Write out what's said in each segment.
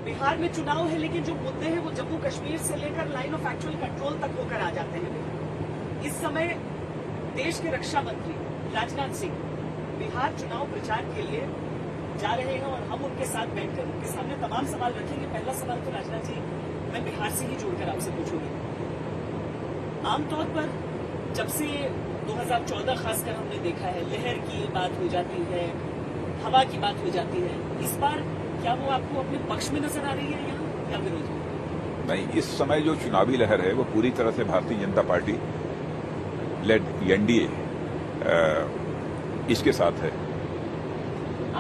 बिहार में चुनाव है, लेकिन जो मुद्दे हैं वो जम्मू कश्मीर से लेकर लाइन ऑफ एक्चुअल कंट्रोल तक होकर आ जाते हैं। इस समय देश के रक्षा मंत्री राजनाथ सिंह बिहार चुनाव प्रचार के लिए जा रहे हैं और हम उनके साथ बैठकर उनके सामने तमाम सवाल रखेंगे। पहला सवाल तो राजनाथ जी मैं बिहार से ही जोड़कर आपसे पूछूंगी। आमतौर पर जब से 2014 खासकर हमने देखा है, लहर की बात हो जाती है, हवा की बात हो जाती है। इस बार क्या वो आपको अपने पक्ष में नजर आ रही है यहाँ या विरोध में? नहीं, इस समय जो चुनावी लहर है वो पूरी तरह से Bharatiya Janata party lead NDA इसके साथ है।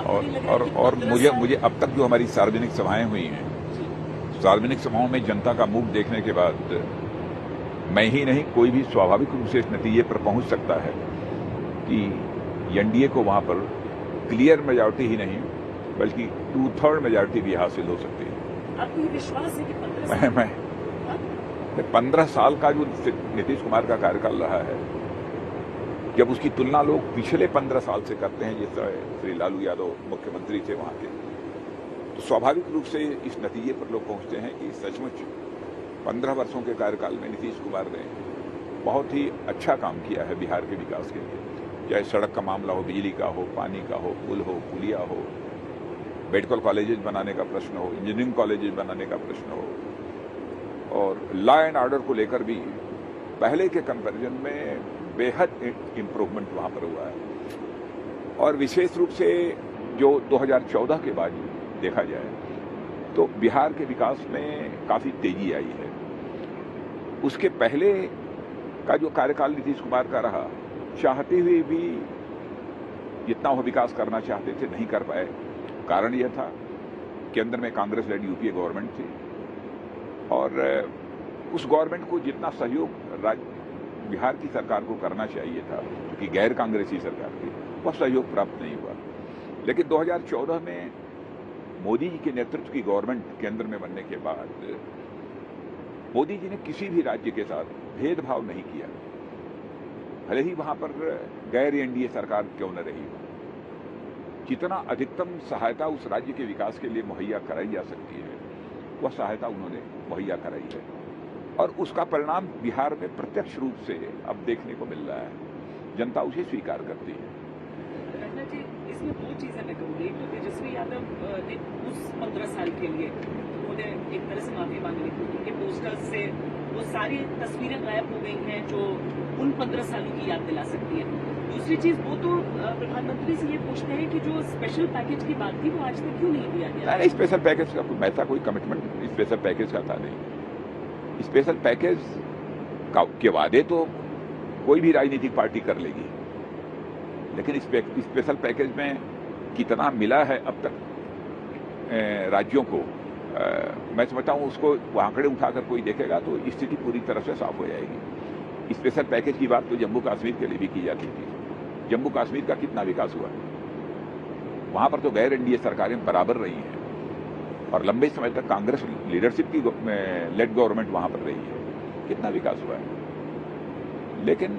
और मुझे अब तक जो हमारी सार्वजनिक सभाएं हुई हैं, सार्वजनिक सभाओं में जनता का मुख देखने के बाद मैं ही नहीं, कोई भी स्वाभाविक रूप से इस नतीजे पर पहुंच सकता है कि एनडीए को वहां पर क्लियर मेजॉरिटी ही नहीं बल्कि 2/3 मेजॉरिटी भी हासिल हो सकती है। आपको ये विश्वास है कि 15 साल का जो नीतीश कुमार का कार्यकाल रहा है, जब उसकी तुलना लोग पिछले 15 साल से करते हैं, जिस तरह श्री लालू यादव मुख्यमंत्री थे वहां के, तो स्वाभाविक रूप से इस नतीजे पर लोग पहुंचते हैं कि सचमुच 15 वर्षों के कार्यकाल में नीतीश कुमार ने बहुत ही अच्छा काम किया है बिहार के विकास के लिए। चाहे सड़क का मामला हो, बिजली का हो, पानी का हो, पुल हो, पुलिया हो, मेडिकल कॉलेजेस बनाने का प्रश्न हो, इंजीनियरिंग कॉलेजेस बनाने का प्रश्न हो, और लॉ एंड ऑर्डर को लेकर भी पहले के कंपैरिजन में बेहद इम्प्रूवमेंट वहां पर हुआ है। और विशेष रूप से जो 2014 के बाद देखा जाए तो बिहार के विकास में काफी तेजी आई है। उसके पहले का जो कार्यकाल नीतीश कुमार का रहा, चाहते हुए भी जितना वो विकास करना चाहते थे नहीं कर पाए। कारण यह था केंद्र में कांग्रेस लेड यूपीए गवर्नमेंट थी और उस गवर्नमेंट को जितना सहयोग बिहार की सरकार को करना चाहिए था, क्योंकि गैर कांग्रेसी सरकार थी, वह सहयोग प्राप्त नहीं हुआ। लेकिन 2014 में मोदी जी के नेतृत्व की गवर्नमेंट केंद्र में बनने के बाद मोदी जी ने किसी भी राज्य के साथ भेदभाव नहीं किया, भले ही वहां पर गैर एनडीए सरकार क्यों न रही हो। जितना अधिकतम सहायता उस राज्य के विकास के लिए मुहैया कराई जा सकती है, वह सहायता उन्होंने मुहैया कराई है और उसका परिणाम बिहार में प्रत्यक्ष रूप से अब देखने को मिल रहा है। जनता उसे स्वीकार करती है। जी, इसमें दो चीजें मैं कहूँगी। एक तो तेजस्वी यादव ने उस 15 साल के लिए उन्होंने एक तरह से माफी मांग ली थी, उनके पोस्टर्स से वो सारी तस्वीरें गायब हो गई हैं जो उन 15 सालों की याद दिला सकती है। दूसरी चीज, वो तो प्रधानमंत्री से ये पूछते हैं कि जो स्पेशल पैकेज की बात थी वो आज तक क्यों नहीं दिया गया? नहीं, स्पेशल पैकेज का ऐसा कोई कमिटमेंट स्पेशल पैकेज का था नहीं। स्पेशल पैकेज के वादे तो कोई भी राजनीतिक पार्टी कर लेगी, लेकिन स्पेशल पैकेज में कितना मिला है अब तक राज्यों को, मैं समझता हूं उसको आंकड़े उठाकर कोई देखेगा तो स्थिति पूरी तरह से साफ हो जाएगी। स्पेशल पैकेज की बात तो जम्मू कश्मीर के लिए भी की जाती थी। जम्मू कश्मीर का कितना विकास हुआ? वहां पर तो गैर एनडीए सरकारें बराबर रही हैं और लंबे समय तक कांग्रेस लीडरशिप की लेड गवर्नमेंट वहां पर रही है। कितना विकास हुआ है? लेकिन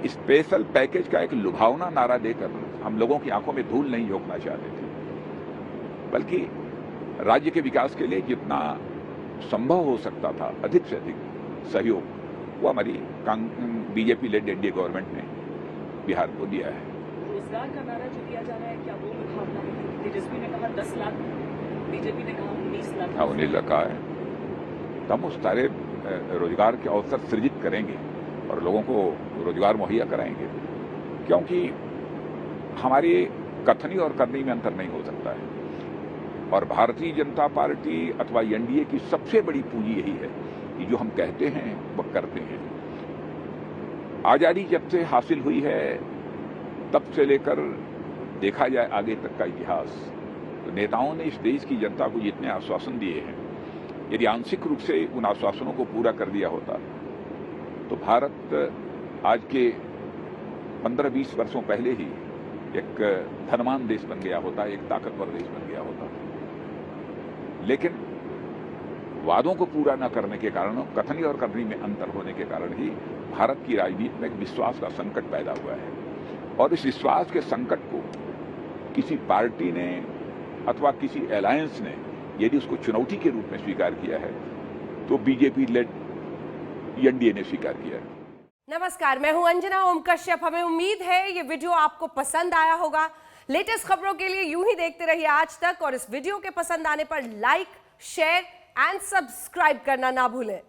स्पेशल पैकेज का एक लुभावना नारा देकर हम लोगों की आंखों में धूल नहीं झोंकना चाहते थे, बल्कि राज्य के विकास के लिए जितना संभव हो सकता था अधिक से अधिक सहयोग वो हमारी बीजेपी लेड एनडीए गवर्नमेंट ने बिहार को दिया है। रोजगार का नारा जो दिया जा रहा है, क्या वो लुभावना है? तेजस्वी ने कहा 10 लाख, बीजेपी ने कहा 19 लाख। हाँ, 19 लाख का है। तो हम उस सारे रोजगार के अवसर सृजित करेंगे और लोगों को रोजगार मुहैया कराएंगे, क्योंकि हमारी कथनी और करनी में अंतर नहीं हो सकता है। और भारतीय जनता पार्टी अथवा एनडीए की सबसे बड़ी पूंजी यही है कि जो हम कहते हैं वह करते हैं। आजादी जब से हासिल हुई है तब से लेकर देखा जाए आगे तक का इतिहास, तो नेताओं ने इस देश की जनता को जितने आश्वासन दिए हैं, यदि आंशिक रूप से उन आश्वासनों को पूरा कर दिया होता तो भारत आज के 15-20 वर्षों पहले ही एक धनवान देश बन गया होता, एक ताकतवर देश बन गया होता। लेकिन वादों को पूरा न करने के कारण, कथनी और करनी में अंतर होने के कारण ही भारत की राजनीति में एक विश्वास का संकट पैदा हुआ है। और इस विश्वास के संकट को किसी पार्टी ने अथवा किसी अलायंस ने यदि उसको चुनौती के रूप में स्वीकार किया है तो बीजेपी लेड एनडीए ने स्वीकार किया है। नमस्कार, मैं हूं अंजना ओम कश्यप। हमें उम्मीद है ये वीडियो आपको पसंद आया होगा। लेटेस्ट खबरों के लिए यूं ही देखते रहिए आज तक, और इस वीडियो के पसंद आने पर लाइक, शेयर एंड सब्सक्राइब करना ना भूलें।